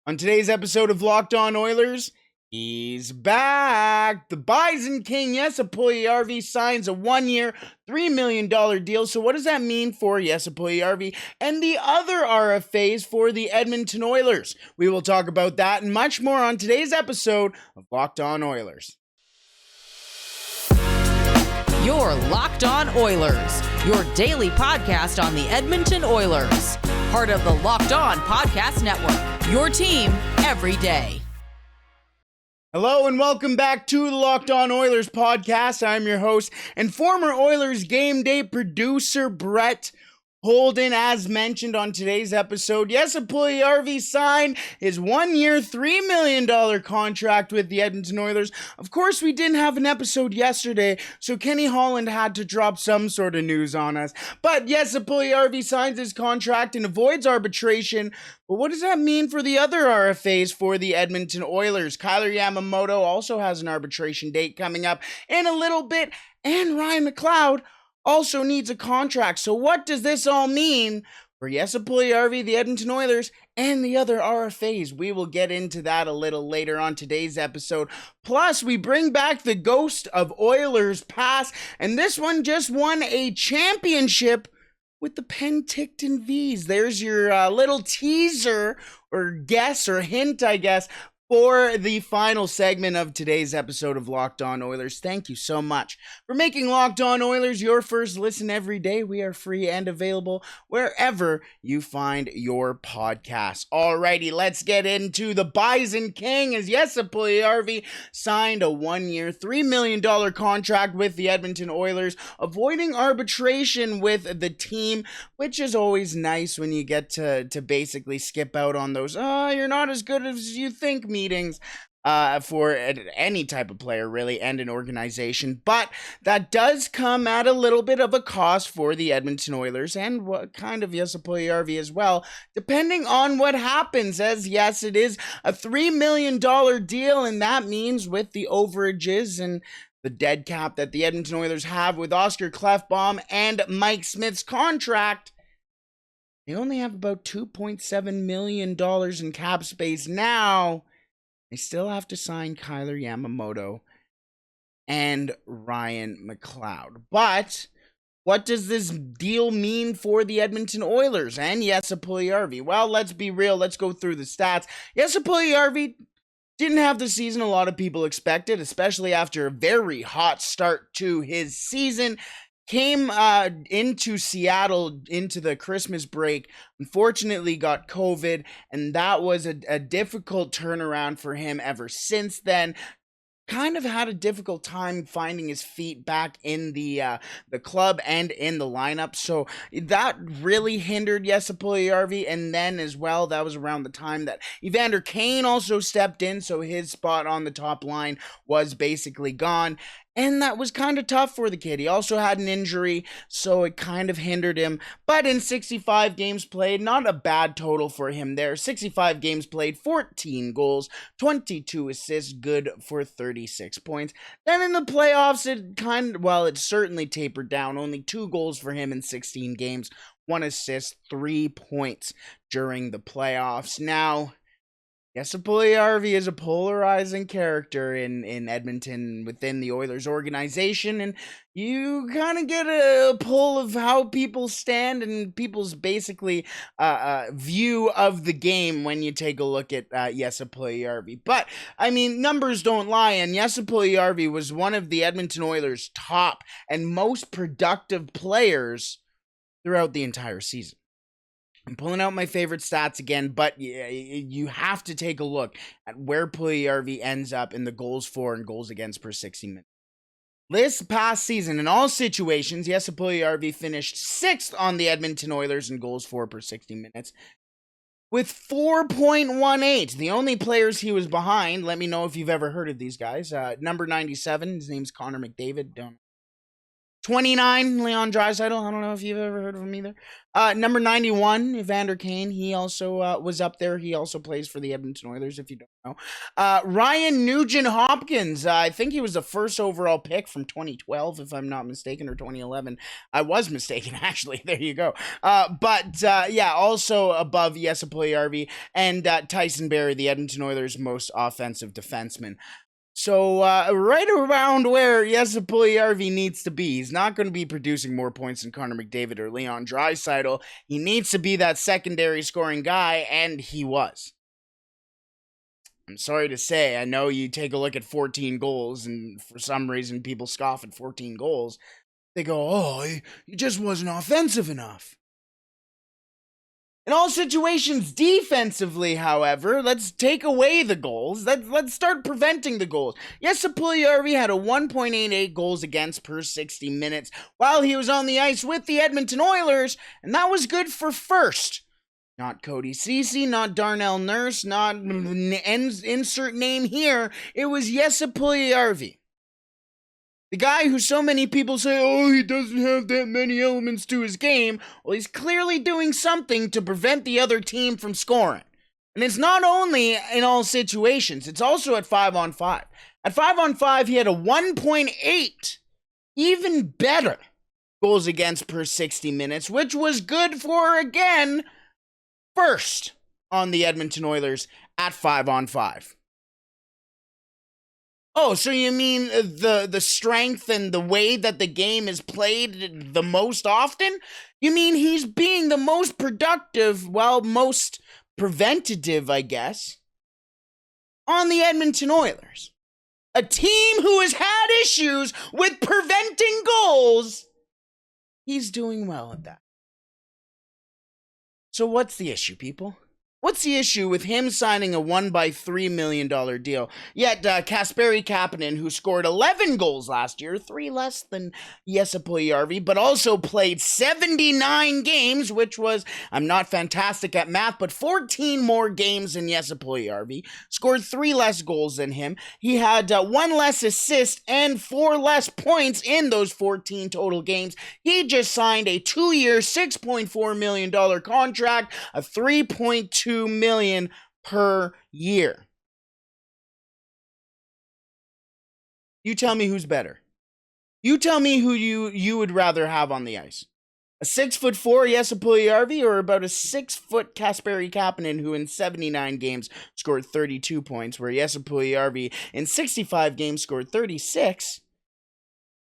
On today's episode of Locked On Oilers, he's back. The Bison King, Jesse Puljujarvi, signs a one-year, $3 million deal. So what does that mean for Jesse Puljujarvi and the other RFAs for the Edmonton Oilers? We will talk about that and much more on today's episode of Locked On Oilers. You're Locked On Oilers, your daily podcast on the Edmonton Oilers. Part of the Locked On Podcast Network, your team every day. Hello and welcome back to the Locked On Oilers podcast. I'm your host and former Oilers game day producer, Brett Holden. As mentioned on today's episode, Jesse Puljujarvi signed his one-year, $3 million contract with the Edmonton Oilers. Of course, we didn't have an episode yesterday, so Kenny Holland had to drop some sort of news on us. But Jesse Puljujarvi signs his contract and avoids arbitration. But what does that mean for the other RFAs for the Edmonton Oilers? Kailer Yamamoto also has an arbitration date coming up in a little bit, and Ryan Mcleod also needs a contract. So what does this all mean for Jesse Puljujarvi, the Edmonton Oilers, and the other RFAs? We will get into that a little later on today's episode. Plus, we bring back the ghost of Oilers past, and this one just won a championship with the Penticton Vs. There's your little teaser or guess or hint, I guess, for the final segment of today's episode of Locked On Oilers. Thank you so much for making Locked On Oilers your first listen every day. We are free and available wherever you find your podcasts. Alrighty, let's get into the Bison King as Jesse Puljujarvi signed a one-year, $3 million contract with the Edmonton Oilers, avoiding arbitration with the team, which is always nice when you get to basically skip out on those, you're not as good as you think meetings for any type of player, really, and an organization. But that does come at a little bit of a cost for the Edmonton Oilers and what kind of Jesse Puljujarvi as well, depending on what happens, as yes, it is a $3 million deal, and that means with the overages and the dead cap that the Edmonton Oilers have with Oscar Klefbom and Mike Smith's contract, they only have about $2.7 million in cap space now. They still have to sign Kailer Yamamoto and Ryan Mcleod. But what does this deal mean for the Edmonton Oilers and Jesse Puljujarvi? Well, let's be real. Let's go through the stats. Jesse Puljujarvi didn't have the season a lot of people expected, especially after a very hot start to his season. Came into Seattle into the Christmas break, unfortunately got COVID, and that was a difficult turnaround for him ever since then. Kind of had a difficult time finding his feet back in the club and in the lineup, so that really hindered Jesse Puljujarvi. And then as well, that was around the time that Evander Kane also stepped in, so his spot on the top line was basically gone. And that was kind of tough for the kid. He also had an injury, so it kind of hindered him. But in 65 games played, not a bad total for him there. 65 games played, 14 goals, 22 assists, good for 36 points. Then in the playoffs, it certainly tapered down. Only 2 goals for him in 16 games, 1 assist, 3 points during the playoffs. Now, Jesse Puljujarvi is a polarizing character in Edmonton within the Oilers organization, and you kind of get a pull of how people stand and people's basically view of the game when you take a look at Jesse Puljujarvi. But, I mean, numbers don't lie, and Jesse Puljujarvi was one of the Edmonton Oilers' top and most productive players throughout the entire season. I'm pulling out my favorite stats again, but you have to take a look at where Puljujarvi ends up in the goals for and goals against per 60 minutes. This past season, in all situations, Jesse Puljujarvi finished 6th on the Edmonton Oilers in goals for per 60 minutes with 4.18. The only players he was behind, let me know if you've ever heard of these guys, number 97, his name's Connor McDavid, don't 29, Leon Draisaitl. I don't know if you've ever heard of him either. Number 91, Evander Kane. He also was up there. He also plays for the Edmonton Oilers, if you don't know. Ryan Nugent-Hopkins. I think he was the first overall pick from 2012, if I'm not mistaken, or 2011. I was mistaken, actually. There you go. Yeah, also above Jesse Puljujarvi and Tyson Barrie, the Edmonton Oilers' most offensive defenseman. So, right around where Jesse Puljujarvi needs to be. He's not going to be producing more points than Connor McDavid or Leon Draisaitl. He needs to be that secondary scoring guy, and he was. I'm sorry to say, I know you take a look at 14 goals, and for some reason people scoff at 14 goals. They go, oh, he just wasn't offensive enough. In all situations defensively, however, let's take away the goals. Let's start preventing the goals. Jesse Puljujarvi had a 1.88 goals against per 60 minutes while he was on the ice with the Edmonton Oilers, and that was good for first. Not Cody Ceci, not Darnell Nurse, not insert name here. It was Jesse Puljujarvi. The guy who so many people say, oh, he doesn't have that many elements to his game. Well, he's clearly doing something to prevent the other team from scoring. And it's not only in all situations, it's also at 5-on-5. At 5-on-5, he had a 1.8, even better, goals against per 60 minutes, which was good for, again, first on the Edmonton Oilers at 5-on-5. Oh, so you mean the strength and the way that the game is played the most often? You mean he's being the most productive, well, most preventative, I guess, on the Edmonton Oilers. A team who has had issues with preventing goals. He's doing well at that. So what's the issue, people? What's the issue with him signing a $1 million deal? Yet Kasperi Kapanen, who scored 11 goals last year, 3 less than Jesse Puljujarvi, but also played 79 games, which was, I'm not fantastic at math, but 14 more games than Jesse Puljujarvi, scored 3 less goals than him. He had 1 less assist and 4 less points in those 14 total games. He just signed a 2-year, $6.4 million contract, a $3.2 million per year. You tell me who's better. You tell me who you would rather have on the ice. A 6'4" Jesse Puljujarvi or about a 6-foot Kasperi Kapanen, who in 79 games scored 32 points, where Jesse Puljujarvi in 65 games scored 36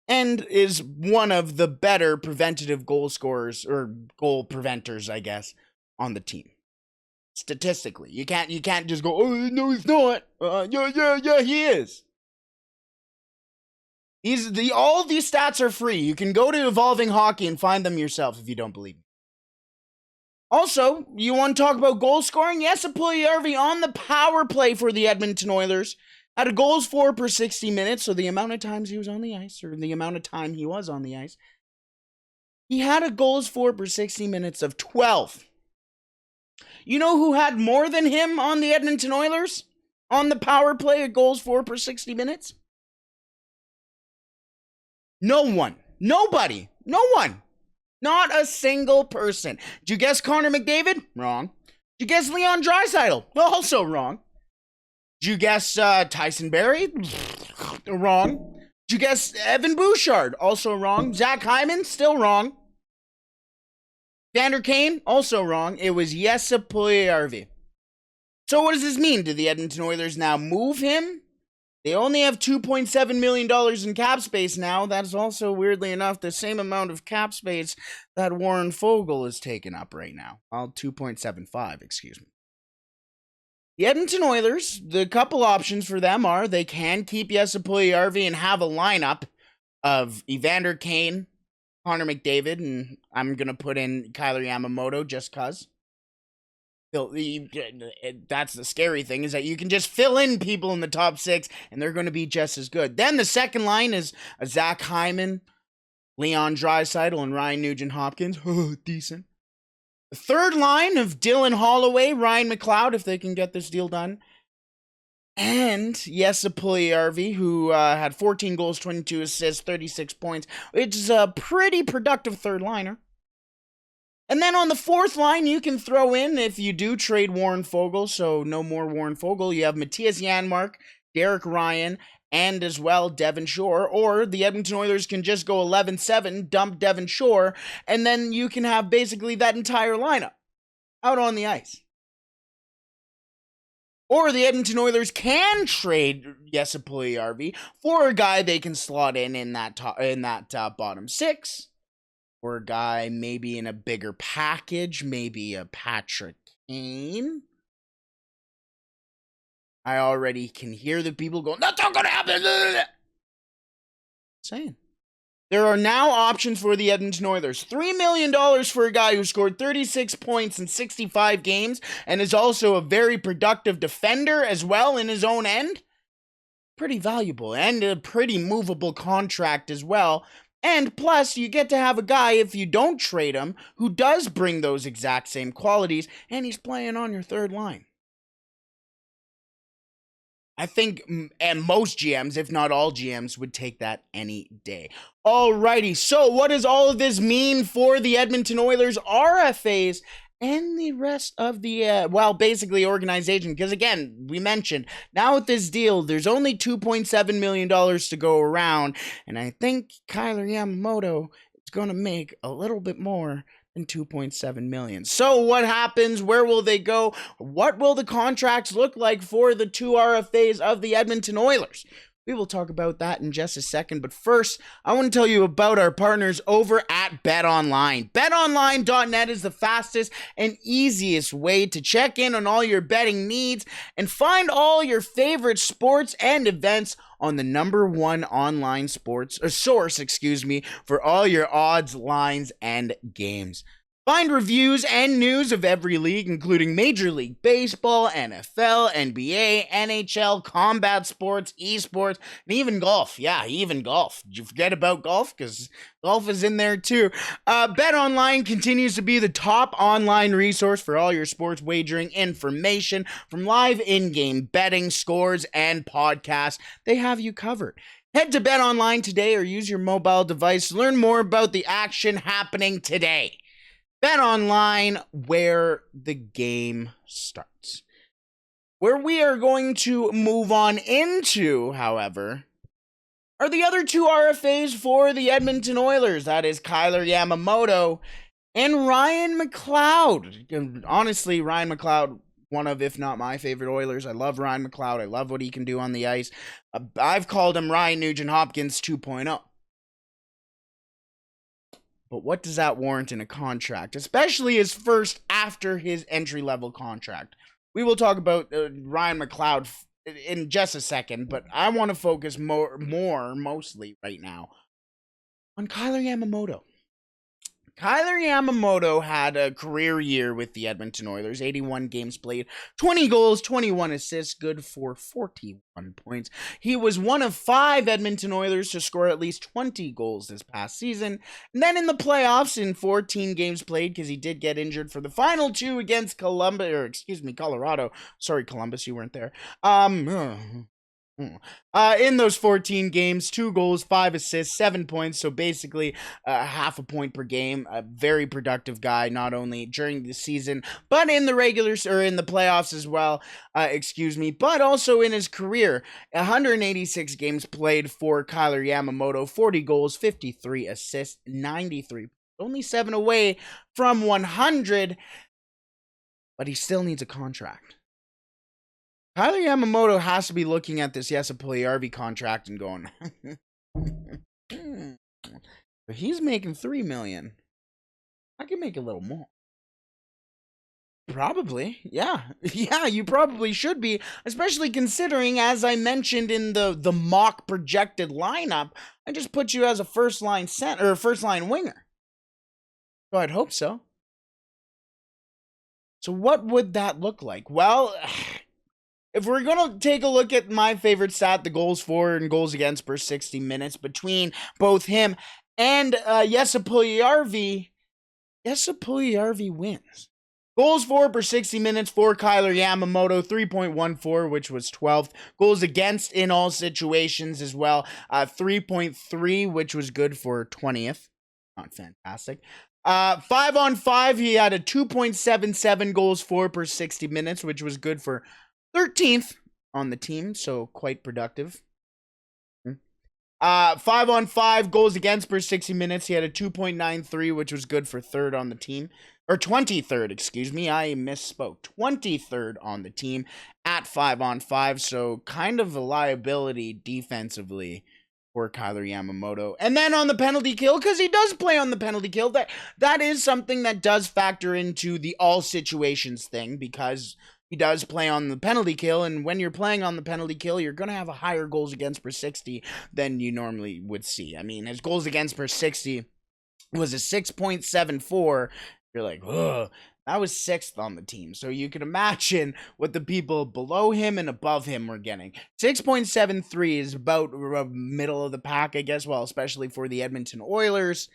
and is one of the better preventative goal scorers or goal preventers, I guess, on the team. Statistically, you can't just go, oh no, he's not. Yeah, he is. All these stats are free. You can go to Evolving Hockey and find them yourself if you don't believe me. Also, you want to talk about goal scoring? Jesse Puljujarvi on the power play for the Edmonton Oilers had a goals for per 60 minutes, so the amount of times he was on the ice, or the amount of time he was on the ice. He had a goals for per 60 minutes of 12. You know who had more than him on the Edmonton Oilers on the power play at goals for per 60 minutes? No one. Nobody. No one. Not a single person. Did you guess Connor McDavid? Wrong. Did you guess Leon Draisaitl? Also wrong. Did you guess Tyson Barrie? Wrong. Did you guess Evan Bouchard? Also wrong. Zach Hyman? Still wrong. Evander Kane, also wrong. It was Jesse Puljujarvi. So what does this mean? Do the Edmonton Oilers now move him? They only have $2.7 million in cap space now. That is also, weirdly enough, the same amount of cap space that Warren Foegele is taking up right now. Well, 2.75, excuse me. The Edmonton Oilers, the couple options for them are they can keep Jesse Puljujarvi and have a lineup of Evander Kane, Connor McDavid, and I'm going to put in Kailer Yamamoto just because. That's the scary thing, is that you can just fill in people in the top 6, and they're going to be just as good. Then the second line is Zach Hyman, Leon Draisaitl, and Ryan Nugent-Hopkins. Decent. The third line of Dylan Holloway, Ryan Mcleod, if they can get this deal done, And Jesse Puljujarvi, who had 14 goals, 22 assists, 36 points, which is a pretty productive third liner. And then on the fourth line, you can throw in, if you do trade Warren Foegele, so no more Warren Foegele, you have Matthias Janmark, Derek Ryan, and as well Devon Shore. Or the Edmonton Oilers can just go 11-7, dump Devon Shore, and then you can have basically that entire lineup out on the ice. Or the Edmonton Oilers can trade Jesse Puljujarvi for a guy they can slot in that bottom six. Or a guy maybe in a bigger package, maybe a Patrick Kane. I already can hear the people going, that's not going to happen. Saying. There are now options for the Edmonton Oilers. $3 million for a guy who scored 36 points in 65 games and is also a very productive defender as well in his own end. Pretty valuable and a pretty movable contract as well. And plus, you get to have a guy, if you don't trade him, who does bring those exact same qualities, and he's playing on your third line. I think, and most GMs, if not all GMs, would take that any day. Alrighty, so what does all of this mean for the Edmonton Oilers RFAs and the rest of the, basically organization? Because again, we mentioned, now with this deal, there's only $2.7 million to go around, and I think Kailer Yamamoto is going to make a little bit more than $2.7 million. So what happens? Where will they go? What will the contracts look like for the two RFAs of the Edmonton Oilers? We will talk about that in just a second, but first, I want to tell you about our partners over at BetOnline. BetOnline.net is the fastest and easiest way to check in on all your betting needs and find all your favorite sports and events on the #1 online sports source, for all your odds, lines, and games. Find reviews and news of every league, including Major League Baseball, NFL, NBA, NHL, combat sports, esports, and even golf. Yeah, even golf. Did you forget about golf? Because golf is in there too. BetOnline continues to be the top online resource for all your sports wagering information, from live in-game betting, scores, and podcasts. They have you covered. Head to BetOnline today or use your mobile device to learn more about the action happening today. BetOnline, where the game starts. Where we are going to move on into, however, are the other two RFAs for the Edmonton Oilers. That is Kailer Yamamoto and Ryan Mcleod. And honestly, Ryan Mcleod, one of, if not my favorite Oilers. I love Ryan Mcleod. I love what he can do on the ice. I've called him Ryan Nugent-Hopkins 2.0. But what does that warrant in a contract, especially his first after his entry-level contract? We will talk about Ryan Mcleod in just a second, but I want to focus mostly right now on Kailer Yamamoto. Kailer Yamamoto had a career year with the Edmonton Oilers, 81 games played, 20 goals, 21 assists, good for 41 points. He was one of 5 Edmonton Oilers to score at least 20 goals this past season. And then in the playoffs, in 14 games played, because he did get injured for the final 2 against Colorado. Sorry, Columbus, you weren't there. In those 14 games, 2 goals, 5 assists, 7 points, so basically half a point per game. A very productive guy, not only during the season, but in the in the playoffs as well, but also in his career. 186 games played for Kailer Yamamoto, 40 goals, 53 assists, 93, only 7 away from 100, but he still needs a contract. Kailer Yamamoto has to be looking at this Jesse Puljujarvi contract and going, but he's making $3 million. I can make a little more. Probably, yeah. Yeah, you probably should be, especially considering, as I mentioned in the mock projected lineup, I just put you as a first line winger. So I'd hope so. So what would that look like? Well, if we're going to take a look at my favorite stat, the goals for and goals against per 60 minutes between both him and Jesse Puljujarvi wins. Goals for per 60 minutes for Kailer Yamamoto, 3.14, which was 12th. Goals against in all situations as well, 3.3, which was good for 20th. Not fantastic. 5-on-5, he had a 2.77 goals for per 60 minutes, which was good for 13th on the team, so quite productive. 5-on-5 goals against per 60 minutes. He had a 2.93, which was good for 3rd on the team. Or 23rd, excuse me. I misspoke. 23rd on the team at 5-on-5. So kind of a liability defensively for Kailer Yamamoto. And then on the penalty kill, because he does play on the penalty kill, that is something that does factor into the all situations thing, because he does play on the penalty kill, and when you're playing on the penalty kill, you're going to have a higher goals against per 60 than you normally would see. I mean, his goals against per 60 was a 6.74. You're like, ugh, that was 6th on the team. So you can imagine what the people below him and above him were getting. 6.73 is about middle of the pack, I guess, well, especially for the Edmonton Oilers.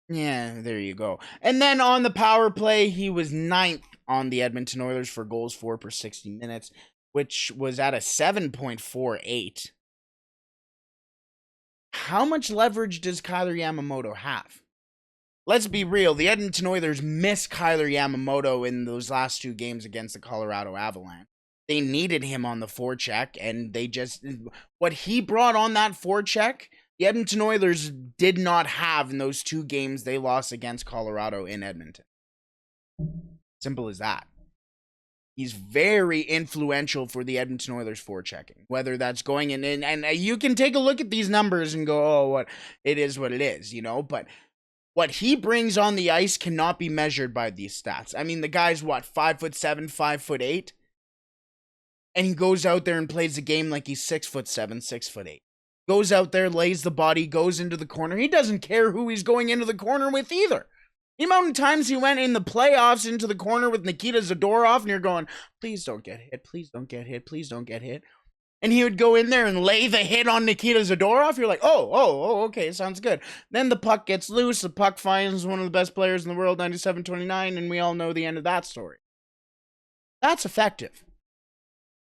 Yeah, there you go. And then on the power play, he was 9th on the Edmonton Oilers for goals for per 60 minutes, which was at a 7.48. How much leverage does Kailer Yamamoto have? Let's be real. The Edmonton Oilers missed Kailer Yamamoto in those last 2 games against the Colorado Avalanche. They needed him on the forecheck, and they just... what he brought on that forecheck, the Edmonton Oilers did not have in those 2 games they lost against Colorado in Edmonton. Simple as that. He's very influential for the Edmonton Oilers forechecking. Whether that's going in, and you can take a look at these numbers and go, oh, what it is, you know? But what he brings on the ice cannot be measured by these stats. I mean, the guy's what, 5'7", 5'8", and he goes out there and plays the game like he's 6'7", 6'8". Goes out there, lays the body, goes into the corner. He doesn't care who he's going into the corner with either. The amount of times he went in the playoffs into the corner with Nikita Zadorov, and you're going, please don't get hit, please don't get hit, please don't get hit. And he would go in there and lay the hit on Nikita Zadorov. You're like, oh, okay, sounds good. Then the puck gets loose, the puck finds one of the best players in the world, 97-29, and we all know the end of that story. That's effective.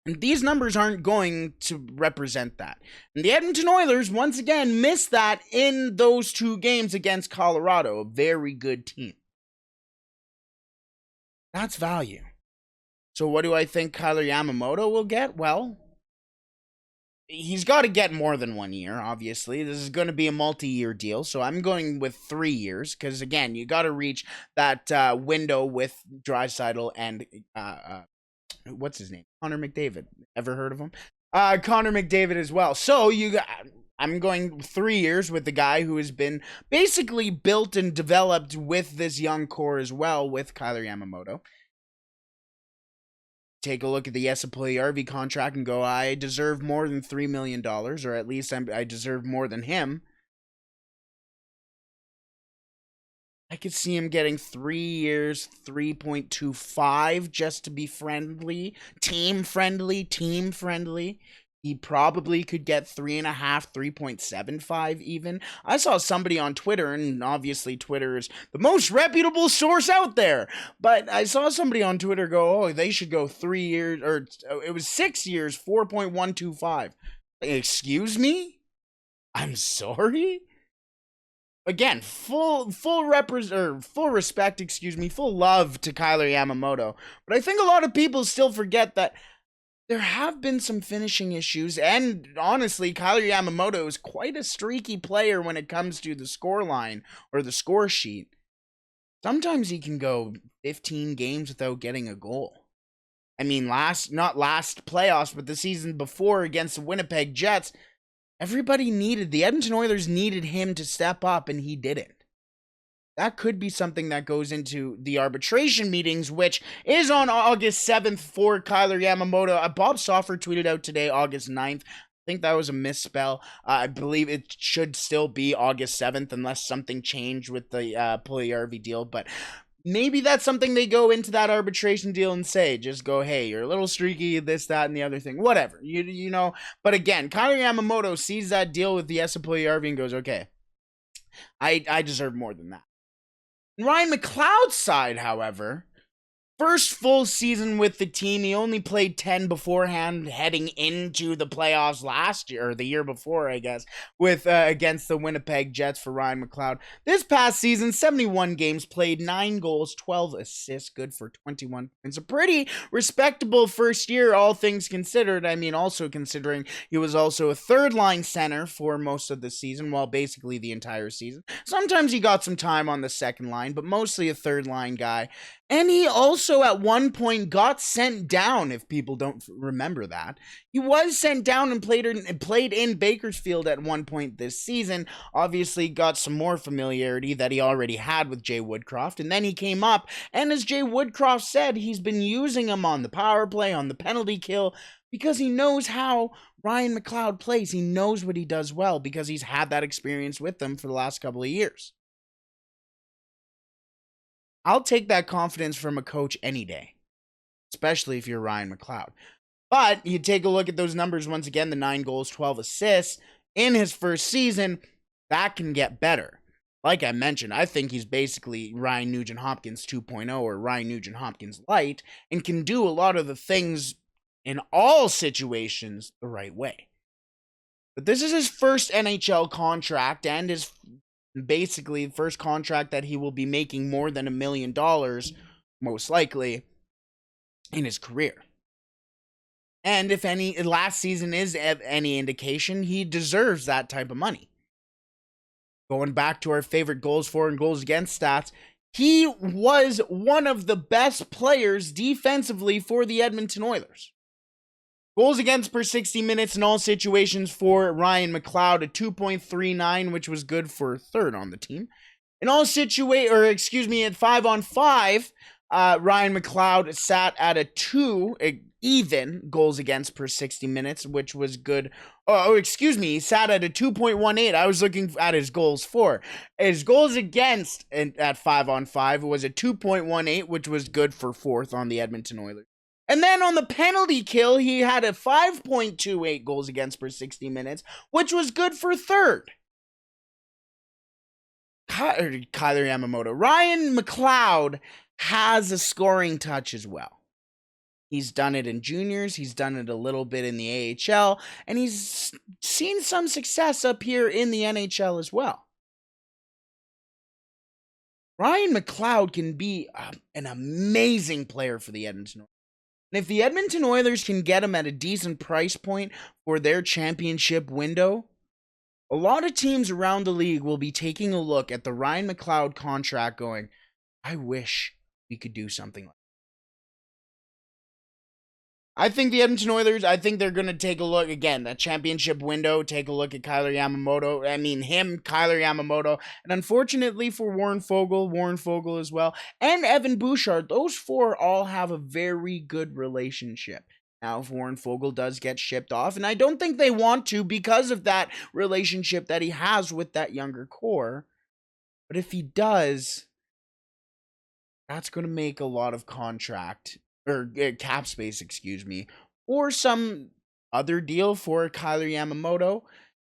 And these numbers aren't going to represent that. And the Edmonton Oilers, once again, missed that in those 2 games against Colorado, a very good team. That's value. So what do I think Kailer Yamamoto will get? Well, he's got to get more than 1 year, obviously. This is going to be a multi-year deal, so I'm going with 3 years, because, again, you got to reach that window with Draisaitl and... what's his name? Connor McDavid. Ever heard of him? Connor McDavid as well. So I'm going 3 years with the guy who has been basically built and developed with this young core as well, with Kailer Yamamoto. Take a look at the Jesse Puljujarvi contract and go, I deserve more than $3 million, or at least I deserve more than him. I could see him getting 3 years, 3.25, just to be friendly, team friendly. He probably could get 3.5, 3.75 even. I saw somebody on Twitter, and obviously Twitter is the most reputable source out there, but I saw somebody on Twitter go, oh, they should go 3 years, or it was 6 years, 4.125. Excuse me? I'm sorry? Again, full respect, full love to Kailer Yamamoto. But I think a lot of people still forget that there have been some finishing issues, and honestly, Kailer Yamamoto is quite a streaky player when it comes to the score line or the score sheet. Sometimes he can go 15 games without getting a goal. I mean, not last playoffs, but the season before against the Winnipeg Jets, the Edmonton Oilers needed him to step up, and he didn't. That could be something that goes into the arbitration meetings, which is on August 7th for Kailer Yamamoto. Bob Stauffer tweeted out today, August 9th. I think that was a misspell. I believe it should still be August 7th unless something changed with the Puljujarvi deal, but maybe that's something they go into that arbitration deal and say, just go, hey, you're a little streaky, this, that, and the other thing, whatever, you know. But again, Kailer Yamamoto sees that deal with the Jesse Puljujarvi and goes, okay, I deserve more than that. Ryan Mcleod's side, however, first full season with the team. He only played 10 beforehand, heading into the playoffs last year, or the year before, I guess, with against the Winnipeg Jets for Ryan Mcleod. This past season, 71 games played, 9 goals, 12 assists, good for 21 points. A pretty respectable first year, all things considered. I mean, also considering he was also a third-line center for most of the season, well, basically the entire season. Sometimes he got some time on the second line, but mostly a third-line guy. And he also at one point got sent down, if people don't remember that. He was sent down and played in Bakersfield at one point this season. Obviously got some more familiarity that he already had with Jay Woodcroft. And then he came up, and as Jay Woodcroft said, he's been using him on the power play, on the penalty kill, because he knows how Ryan Mcleod plays. He knows what he does well because he's had that experience with them for the last couple of years. I'll take that confidence from a coach any day, especially if you're Ryan Mcleod. But you take a look at those numbers once again, the 9 goals, 12 assists in his first season, that can get better. Like I mentioned, I think he's basically Ryan Nugent-Hopkins 2.0 or Ryan Nugent-Hopkins light and can do a lot of the things in all situations the right way. But this is his first NHL contract and his basically the first contract that he will be making more than $1 million, most likely, in his career. And if any last season is any indication, he deserves that type of money. Going back to our favorite goals for and goals against stats, he was one of the best players defensively for the Edmonton Oilers. Goals against per 60 minutes in all situations for Ryan Mcleod, a 2.39, which was good for third on the team. In all at 5-on-5, Ryan Mcleod sat at a 2 even goals against per 60 minutes, which was good. He sat at a 2.18. I was looking at his goals for. His goals against at 5-on-5 was a 2.18, which was good for fourth on the Edmonton Oilers. And then on the penalty kill, he had a 5.28 goals against per 60 minutes, which was good for third. Kailer Yamamoto. Ryan Mcleod has a scoring touch as well. He's done it in juniors, he's done it a little bit in the AHL, and he's seen some success up here in the NHL as well. Ryan Mcleod can be an amazing player for the Edmonton Oilers. And if the Edmonton Oilers can get him at a decent price point for their championship window, a lot of teams around the league will be taking a look at the Ryan Mcleod contract going, I wish we could do something like that. I think the Edmonton Oilers, they're going to take a look, again, that championship window, take a look at Kailer Yamamoto. Kailer Yamamoto, and unfortunately for Warren Foegele as well, and Evan Bouchard, those four all have a very good relationship. Now, if Warren Foegele does get shipped off, and I don't think they want to because of that relationship that he has with that younger core, but if he does, that's going to make a lot of cap space, or some other deal for Kailer Yamamoto.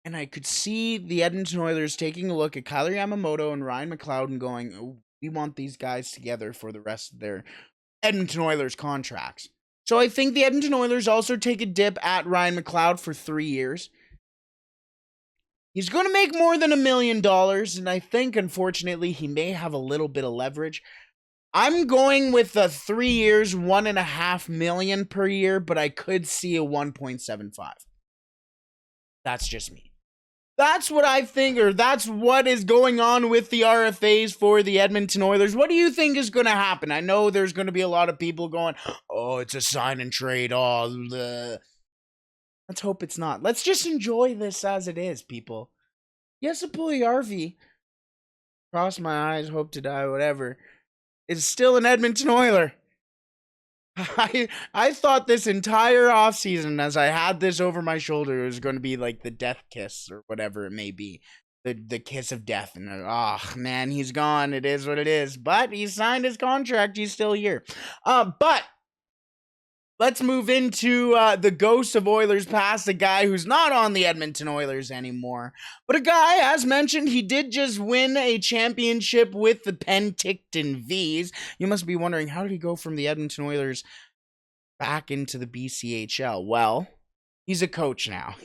And I could see the Edmonton Oilers taking a look at Kailer Yamamoto and Ryan Mcleod and going, oh, we want these guys together for the rest of their Edmonton Oilers contracts. So I think the Edmonton Oilers also take a dip at Ryan Mcleod for 3 years. He's going to make more than $1 million, and I think, unfortunately, he may have a little bit of leverage. I'm going with 3 years, $1.5 million per year, but I could see a 1.75. That's just me. That's what I think, or that's what is going on with the RFAs for the Edmonton Oilers. What do you think is going to happen? I know there's going to be a lot of people going, oh, it's a sign and trade. Oh, bleh. Let's hope it's not. Let's just enjoy this as it is, people. Jesse Puljujarvi, cross my eyes, hope to die, whatever, is still an Edmonton Oiler. I thought this entire offseason, as I had this over my shoulder, it was going to be like the death kiss or whatever it may be. The kiss of death. And, man, he's gone. It is what it is. But he signed his contract. He's still here. But let's move into the ghost of Oilers past, a guy who's not on the Edmonton Oilers anymore. But a guy, as mentioned, he did just win a championship with the Penticton V's. You must be wondering, how did he go from the Edmonton Oilers back into the BCHL? Well, he's a coach now.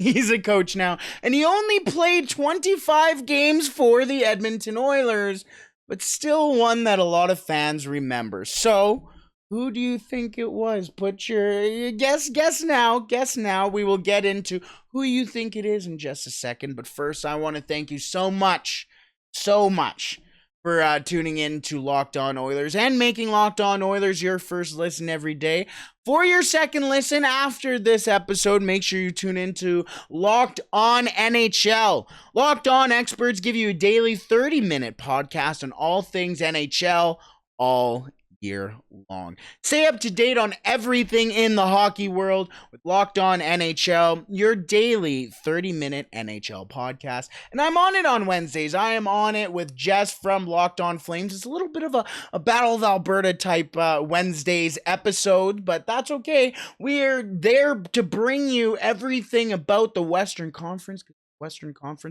And he only played 25 games for the Edmonton Oilers, but still one that a lot of fans remember. So, who do you think it was? Put your guess now. We will get into who you think it is in just a second. But first, I want to thank you so much for tuning in to Locked On Oilers and making Locked On Oilers your first listen every day. For your second listen after this episode, make sure you tune into Locked On NHL. Locked On experts give you a daily 30-minute podcast on all things NHL all year long. Stay up to date on everything in the hockey world with Locked On NHL, your daily 30-minute NHL podcast. And I'm on it on Wednesdays. I am on it with Jess from Locked On Flames. It's a little bit of a Battle of Alberta type Wednesdays episode, but that's okay. We're there to bring you everything about the Western Conference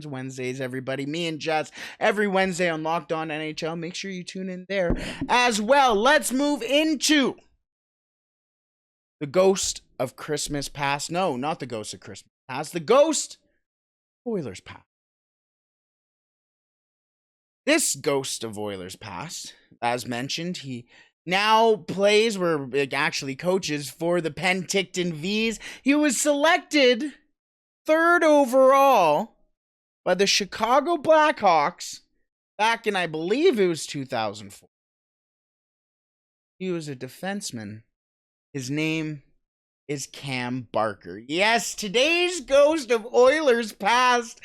Wednesdays, everybody. Me and Jess every Wednesday on Locked On NHL. Make sure you tune in there as well. Let's move into the ghost of Christmas past. No, not the ghost of Christmas past. The ghost of Oilers past. This ghost of Oilers past, as mentioned, he now plays, or actually coaches, for the Penticton V's. He was selected 3rd overall by the Chicago Blackhawks back in, I believe it was 2004. He was a defenseman. His name is Cam Barker. Yes, today's ghost of Oilers past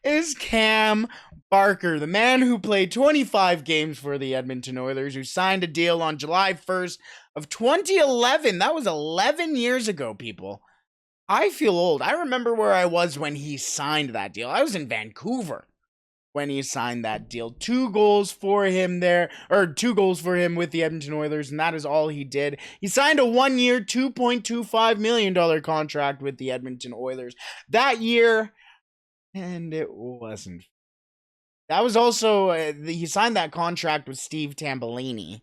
is Cam Barker, the man who played 25 games for the Edmonton Oilers, who signed a deal on July 1st of 2011. That was 11 years ago, people. I feel old. I remember where I was when he signed that deal. I was in Vancouver when he signed that deal. 2 goals for him there, or 2 goals for him with the Edmonton Oilers, and that is all he did. He signed a 1-year, $2.25 million contract with the Edmonton Oilers that year, and it wasn't. That was also, he signed that contract with Steve Tambellini.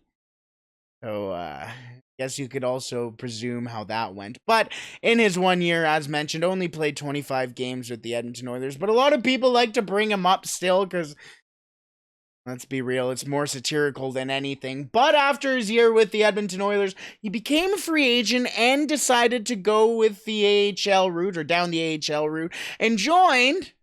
So, guess you could also presume how that went. But in his 1 year, as mentioned, only played 25 games with the Edmonton Oilers. But a lot of people like to bring him up still because, let's be real, it's more satirical than anything. But after his year with the Edmonton Oilers, he became a free agent and decided to go with the AHL route, or down the AHL route, and joined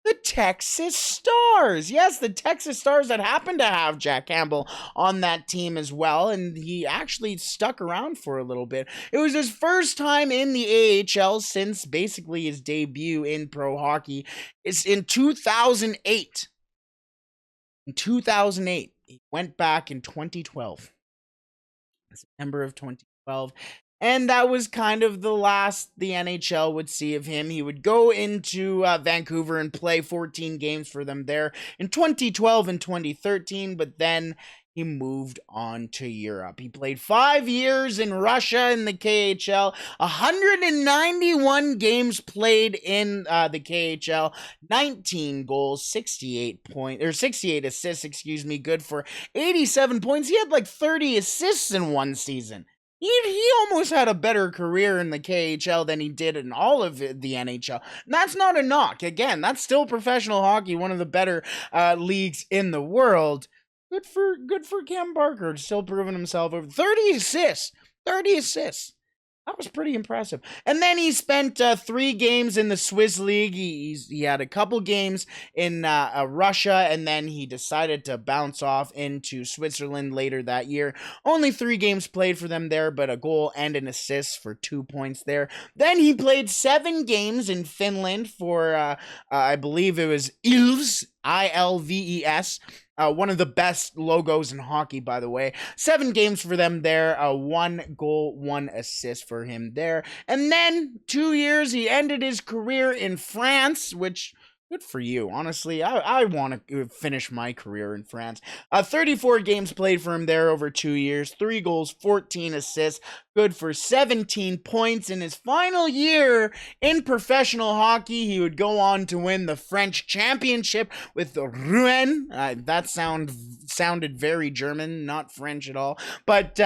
the Texas Stars. Yes, the Texas Stars that happened to have Jack Campbell on that team as well, and he actually stuck around for a little bit. It was his first time in the AHL since basically his debut in pro hockey. It's in 2008. In 2008, he went back in 2012. September of 2012. And that was kind of the last the NHL would see of him. He would go into Vancouver and play 14 games for them there in 2012 and 2013, but then he moved on to Europe. He played 5 years in Russia in the KHL, 191 games played in the KHL, 19 goals, 68 assists, good for 87 points. He had like 30 assists in one season. He almost had a better career in the KHL than he did in all of the NHL. And that's not a knock. Again, that's still professional hockey, one of the better leagues in the world. Good for Cam Barker, still proving himself over 30 assists. That was pretty impressive. And then he spent 3 games in the Swiss League. He had a couple games in Russia, and then he decided to bounce off into Switzerland later that year. Only 3 games played for them there, but a goal and an assist for 2 points there. Then he played 7 games in Finland for, I believe it was Ilves, Ilves. One of the best logos in hockey, by the way. 7 games for them there. 1 goal, 1 assist for him there. And then 2 years, he ended his career in France, which Good for you. Honestly, I want to finish my career in France. 34 games played for him there over 2 years, 3 goals, 14 assists, good for 17 points. In his final year in professional hockey, he would go on to win the French championship with the Rouen. That sounded very German, not French at all. But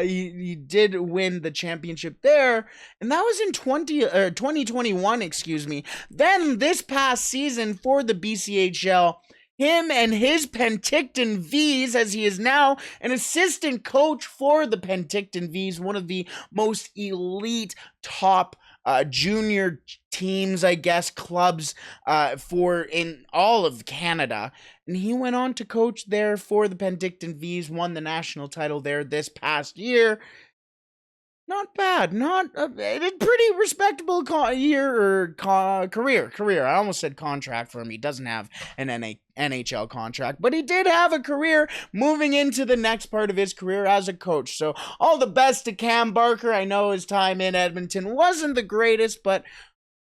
he did win the championship there, and that was in 2021, excuse me. Then this past season for the BCHL, him and his Penticton Vs, as he is now an assistant coach for the Penticton Vs, one of the most elite top junior teams, I guess, clubs for in all of Canada. And he went on to coach there for the Penticton Vs, won the national title there this past year. Not bad, not a pretty respectable career. I almost said contract for him. He doesn't have an NHL contract, but he did have a career moving into the next part of his career as a coach. So all the best to Cam Barker. I know his time in Edmonton wasn't the greatest, but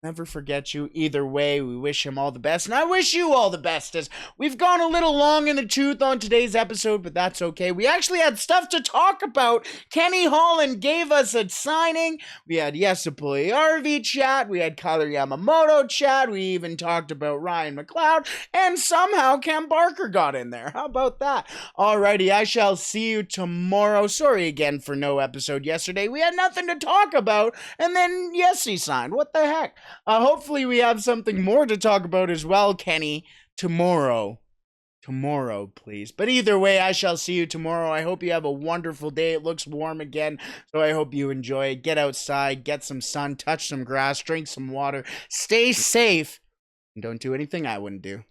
never forget you. Either way, we wish him all the best, and I wish you all the best, as we've gone a little long in the tooth on today's episode, but that's okay. We actually had stuff to talk about. Kenny Holland gave us a signing. We had Jesse Puljujarvi chat. We had Kailer Yamamoto chat. We even talked about Ryan Mcleod, and somehow Cam Barker got in there. How about that? Alrighty, I shall see you tomorrow. Sorry again for no episode yesterday. We had nothing to talk about, and then Jesse signed. What the heck? Hopefully we have something more to talk about as well, Kenny, tomorrow, please. But either way, I shall see you tomorrow. I hope you have a wonderful day. It looks warm again, so I hope you enjoy it. Get outside, get some sun, touch some grass, drink some water, stay safe, and don't do anything I wouldn't do.